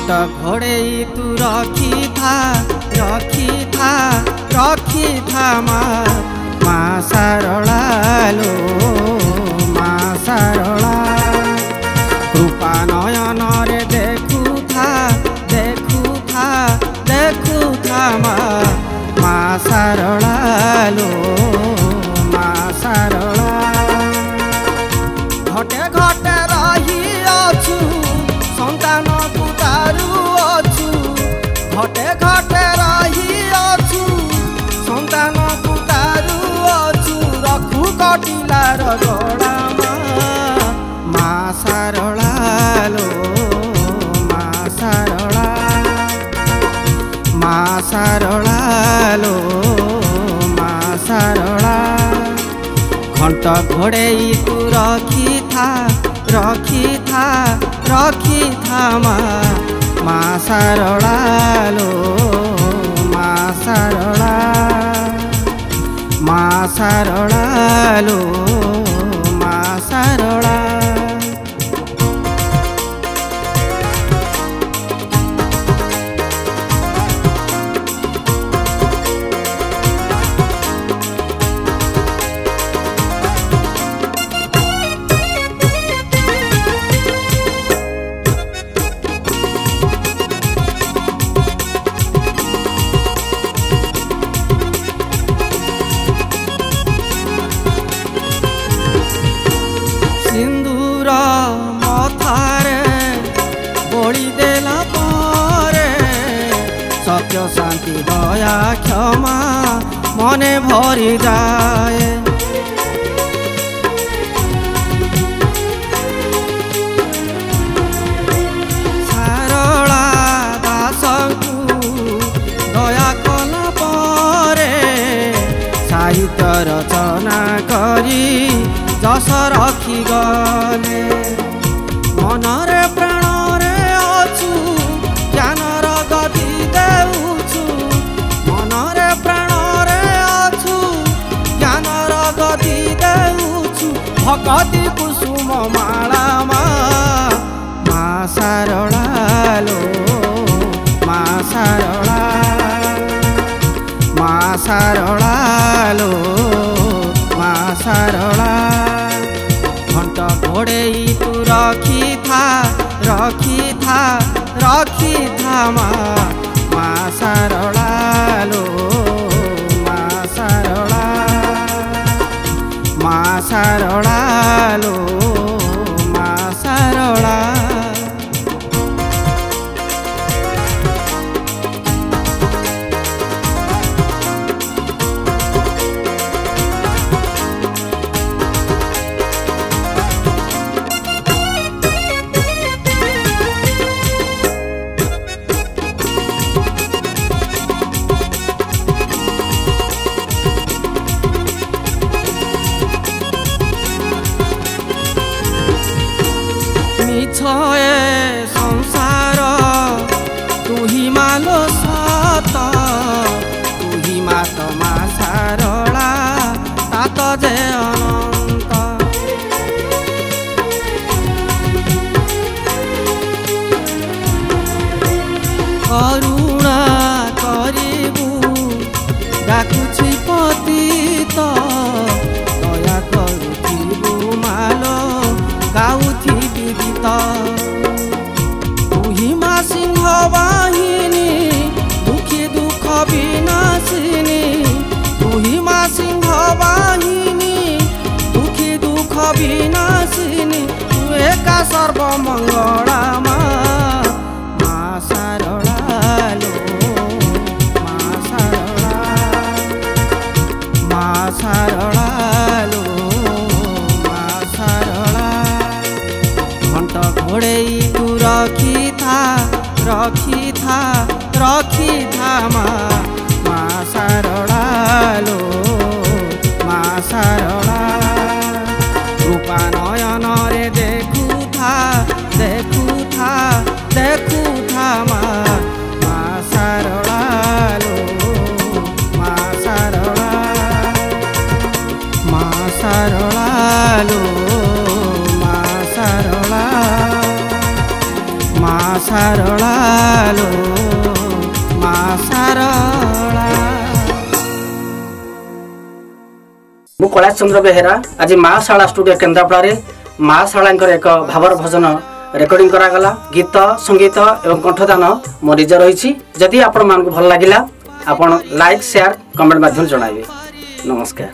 घंट घोड़े तू रखी था माँ सारला लो माँ सारला कृपा नयन रे देखू था माँ सारला लो माँ सारला घटे घटे रही अछु संतान पुतारू अछु घटे घटे रही अछु संतान पुतारू अछु रखू कटिलार गड़ा माँ सारला लो माँ सारला माँ सारला लो माँ सारला घंट घोड़े तू रखी था माँ सारला लो माँ सारला लो माँ सारला सिंदूर मथारे बोली देला परे सत्य शांति दया क्षमा मने भरी जाए सारला दासकू दया कला परे साहित्य रचना करी जस रखी गले मनरे प्राणरे अछु ज्ञानर गति देउछु मनरे प्राणरे अछु ज्ञानर गति देउछु भगति कुसुम माला माँ सारला लो माँ सारला लो माँ सारला घंट घोड़े तू रखी था माँ सारला लो माँ सारला लो माँ सारला मिछए संसार तुही मालो सत तुही मात माँ सारला तात जे अनंत करुणा करिबु डाकुछि पतित दया करुथिबु मालो गाउथिबि गीत तुही माँ सिंह वाहिनी दुखी दुख विनाशिनी तुही माँ सिंह वाहिनी दुखी दुख विनाशिनी तू एका सर्वमंगला माँ सारला लो माँ सारला लो माँ सारला घंट घोड़े तू रखी था माँ सारला लो माँ सारला रूपा नयन रे देखू था माँ सारला लो माँ सारला लो माँ सारला कैलाश चंद्र बेहेरा। आज माँ शाला स्टूडियो केन्द्रापड़ा रे माँ शाला एक भावर भजन रेकर्डिंग करागला। गीत संगीत एवं कंठदान मो निज रही। जदि आपण मान भल लगिला आपण लाइक शेयर कमेंट माध्यम जणाइबे। नमस्कार।